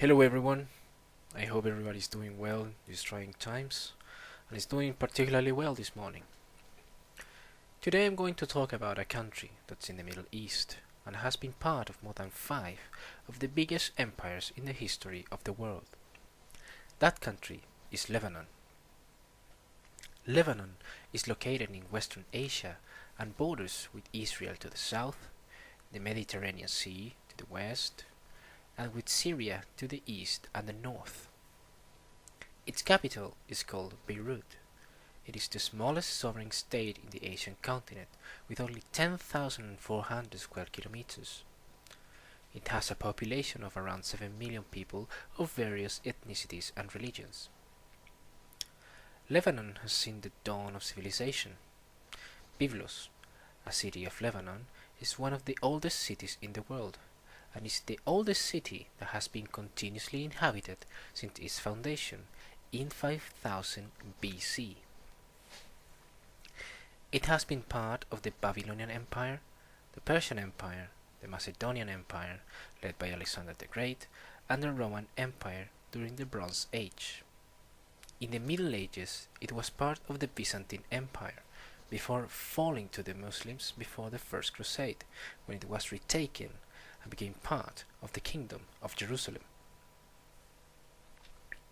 Hello everyone, I hope everybody's doing well in these trying times and is doing particularly well this morning. Today I'm going to talk about a country that's in the Middle East and has been part of more than 5 of the biggest empires in the history of the world. That country is Lebanon. Lebanon is located in Western Asia and borders with Israel to the south, the Mediterranean Sea to the west, and with Syria to the east and the north. Its capital is called Beirut. It is the smallest sovereign state in the Asian continent, with only 10,400 square kilometers. It has a population of around 7 million people of various ethnicities and religions. Lebanon has seen the dawn of civilization. Byblos, a city of Lebanon, is one of the oldest cities in the world, and is the oldest city that has been continuously inhabited since its foundation in 5000 BC. It has been part of the Babylonian Empire, the Persian Empire, the Macedonian Empire, led by Alexander the Great, and the Roman Empire during the Bronze Age. In the Middle Ages, it was part of the Byzantine Empire, before falling to the Muslims before the First Crusade, when it was retaken and became part of the Kingdom of Jerusalem.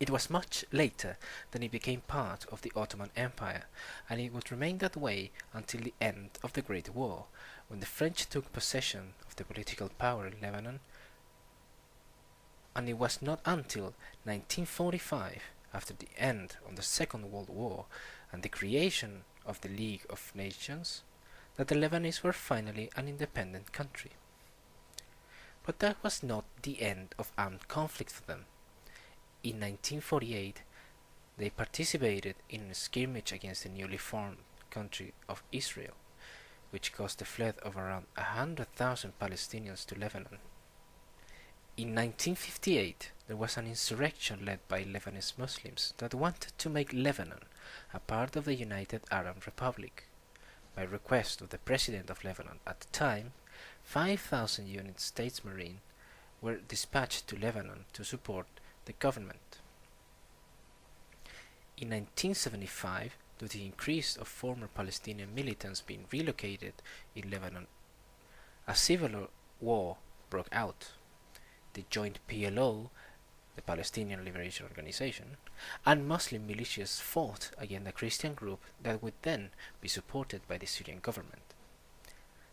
It was much later that it became part of the Ottoman Empire, and it would remain that way until the end of the Great War, when the French took possession of the political power in Lebanon, and it was not until 1945, after the end of the Second World War and the creation of the League of Nations, that the Lebanese were finally an independent country. But that was not the end of armed conflict for them. In 1948, they participated in a skirmish against the newly formed country of Israel, which caused the flight of around 100,000 Palestinians to Lebanon. In 1958, there was an insurrection led by Lebanese Muslims that wanted to make Lebanon a part of the United Arab Republic. By request of the president of Lebanon at the time, 5,000 United States Marines were dispatched to Lebanon to support the government. In 1975, due to the increase of former Palestinian militants being relocated in Lebanon, a civil war broke out. The joint PLO, the Palestinian Liberation Organization, and Muslim militias fought against a Christian group that would then be supported by the Syrian government.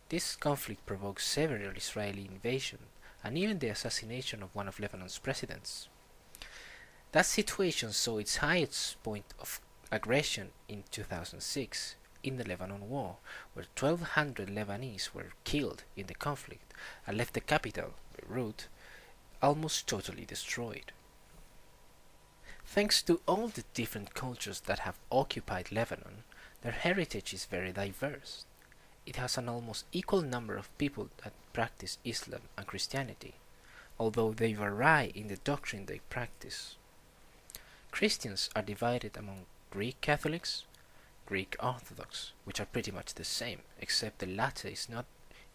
This conflict provoked several Israeli invasions and even the assassination of one of Lebanon's presidents. That situation saw its highest point of aggression in 2006 in the Lebanon War, where 1,200 Lebanese were killed in the conflict and left the capital, Beirut, almost totally destroyed. Thanks to all the different cultures that have occupied Lebanon, their heritage is very diverse. It has an almost equal number of people that practice Islam and Christianity, although they vary in the doctrine they practice. Christians are divided among Greek Catholics, Greek Orthodox, which are pretty much the same, except the latter is not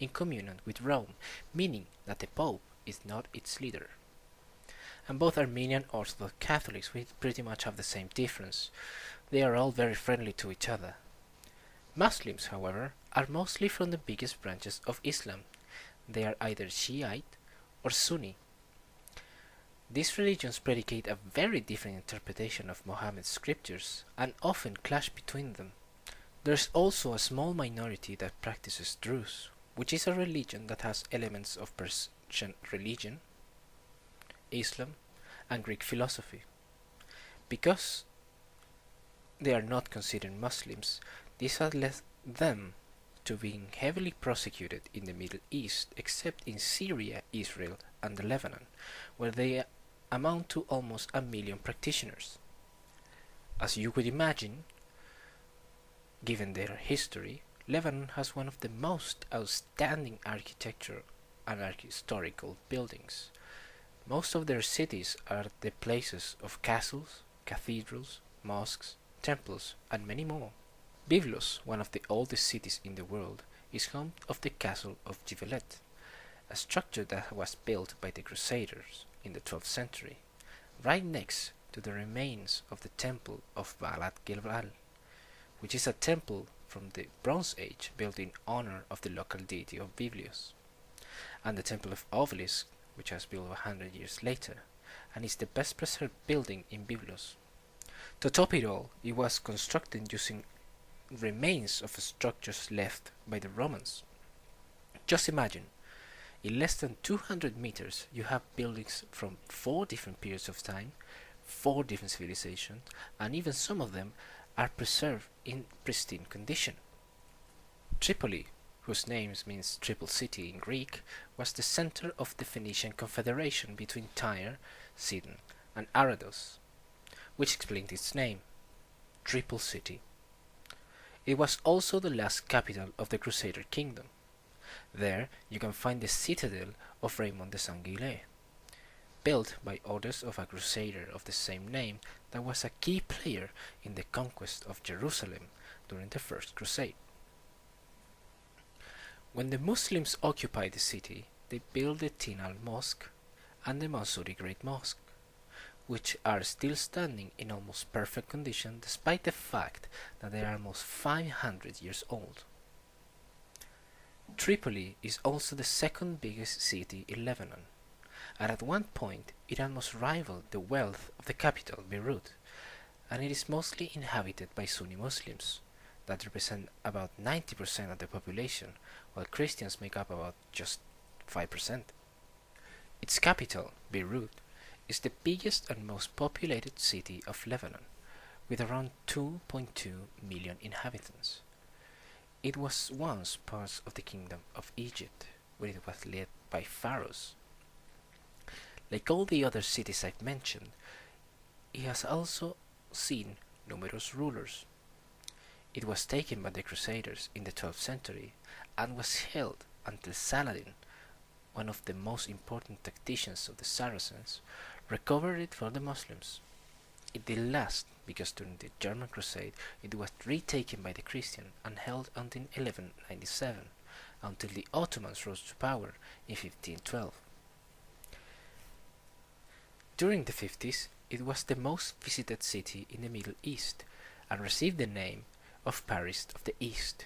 in communion with Rome, meaning that the Pope is not its leader. And both Armenian Orthodox Catholics, which pretty much have the same difference. They are all very friendly to each other. Muslims, however, are mostly from the biggest branches of Islam. They are either Shiite or Sunni. These religions predicate a very different interpretation of Muhammad's scriptures and often clash between them. There is also a small minority that practices Druze, which is a religion that has elements of Persian religion, Islam, and Greek philosophy. Because they are not considered Muslims, this has led them to being heavily persecuted in the Middle East, except in Syria, Israel, and Lebanon, where they amount to almost 1 million practitioners. As you could imagine, given their history, Lebanon has one of the most outstanding architecture and historical buildings. Most of their cities are the places of castles, cathedrals, mosques, temples, and many more. Byblos, one of the oldest cities in the world, is home of the castle of Gibelet, a structure that was built by the Crusaders in the 12th century, right next to the remains of the temple of Balat Gilbal, which is a temple from the Bronze Age built in honor of the local deity of Biblios, and the temple of Obelisk, which was built 100 years later, and is the best preserved building in Byblos. To top it all, it was constructed using remains of structures left by the Romans. Just imagine, in less than 200 meters you have buildings from 4 different periods of time, 4 different civilizations, and even some of them are preserved in pristine condition. Tripoli, whose name means Triple City in Greek, was the center of the Phoenician confederation between Tyre, Sidon, and Arados, which explained its name, Triple City. It was also the last capital of the Crusader kingdom. There you can find the citadel of Raymond de Saint-Gilles, built by orders of a crusader of the same name that was a key player in the conquest of Jerusalem during the First Crusade. When the Muslims occupied the city, they built the Tin al-Mosque and the Mansuri Great Mosque, which are still standing in almost perfect condition despite the fact that they are almost 500 years old. Tripoli is also the second biggest city in Lebanon, and at one point it almost rivaled the wealth of the capital, Beirut, and it is mostly inhabited by Sunni Muslims, that represent about 90% of the population, while Christians make up about just 5%. Its capital, Beirut, is the biggest and most populated city of Lebanon, with around 2.2 million inhabitants. It was once part of the Kingdom of Egypt, where it was led by pharaohs. Like all the other cities I've mentioned, it has also seen numerous rulers. It was taken by the Crusaders in the 12th century and was held until Saladin, one of the most important tacticians of the Saracens, recovered it from the Muslims. It did last because during the German Crusade it was retaken by the Christians and held until 1197, until the Ottomans rose to power in 1512. During the 50s, it was the most visited city in the Middle East and received the name of Paris of the East.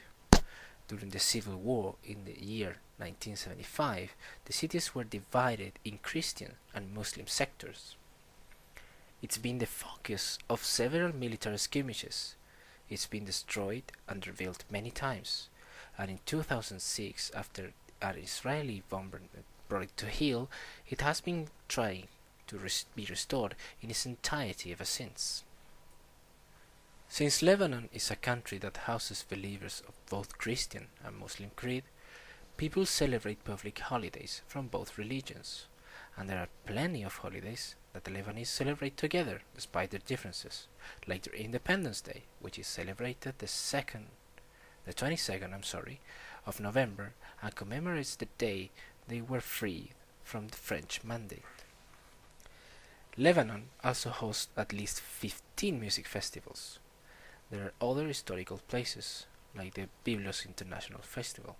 During the Civil War in the year 1975, the cities were divided in Christian and Muslim sectors. It's been the focus of several military skirmishes. It's been destroyed and rebuilt many times, and in 2006, after an Israeli bombardment brought it to heel, it has been trying to be restored in its entirety ever since. Since Lebanon is a country that houses believers of both Christian and Muslim creed, people celebrate public holidays from both religions, and there are plenty of holidays that the Lebanese celebrate together despite their differences, like their Independence Day, which is celebrated the 22nd of November and commemorates the day they were freed from the French mandate. Lebanon also hosts at least 15 music festivals. There are other historical places, like the Byblos International Festival.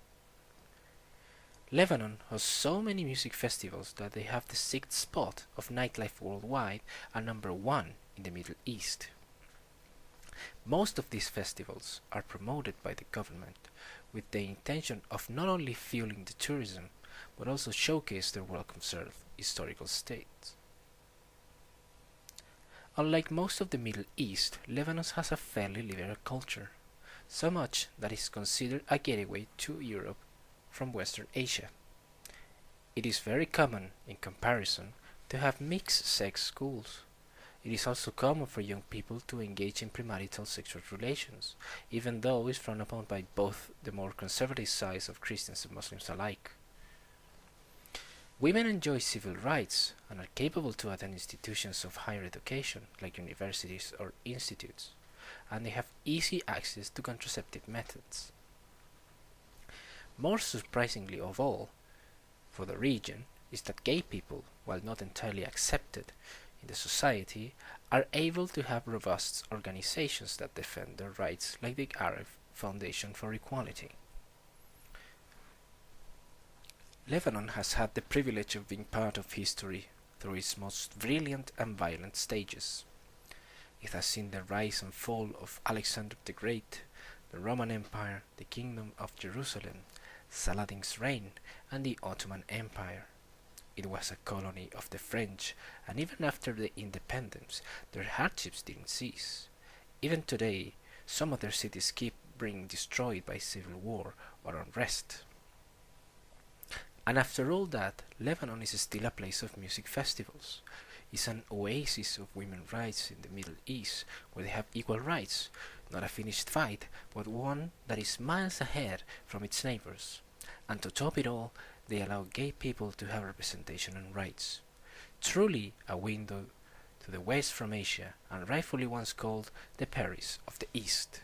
Lebanon has so many music festivals that they have the 6th spot of nightlife worldwide and number 1 in the Middle East. Most of these festivals are promoted by the government with the intention of not only fueling the tourism, but also showcase their well-conserved historical state. Unlike most of the Middle East, Lebanon has a fairly liberal culture, so much that it is considered a gateway to Europe from Western Asia. It is very common, in comparison, to have mixed-sex schools. It is also common for young people to engage in premarital sexual relations, even though it is frowned upon by both the more conservative sides of Christians and Muslims alike. Women enjoy civil rights and are capable to attend institutions of higher education, like universities or institutes, and they have easy access to contraceptive methods. More surprisingly of all, for the region, is that gay people, while not entirely accepted in the society, are able to have robust organizations that defend their rights, like the Arab Foundation for Equality. Lebanon has had the privilege of being part of history through its most brilliant and violent stages. It has seen the rise and fall of Alexander the Great, the Roman Empire, the Kingdom of Jerusalem, Saladin's reign, and the Ottoman Empire. It was a colony of the French, and even after the independence, their hardships didn't cease. Even today, some of their cities keep being destroyed by civil war or unrest. And after all that, Lebanon is still a place of music festivals. It's an oasis of women's rights in the Middle East, where they have equal rights, not a finished fight, but one that is miles ahead from its neighbors. And to top it all, they allow gay people to have representation and rights. Truly a window to the West from Asia, and rightfully once called the Paris of the East.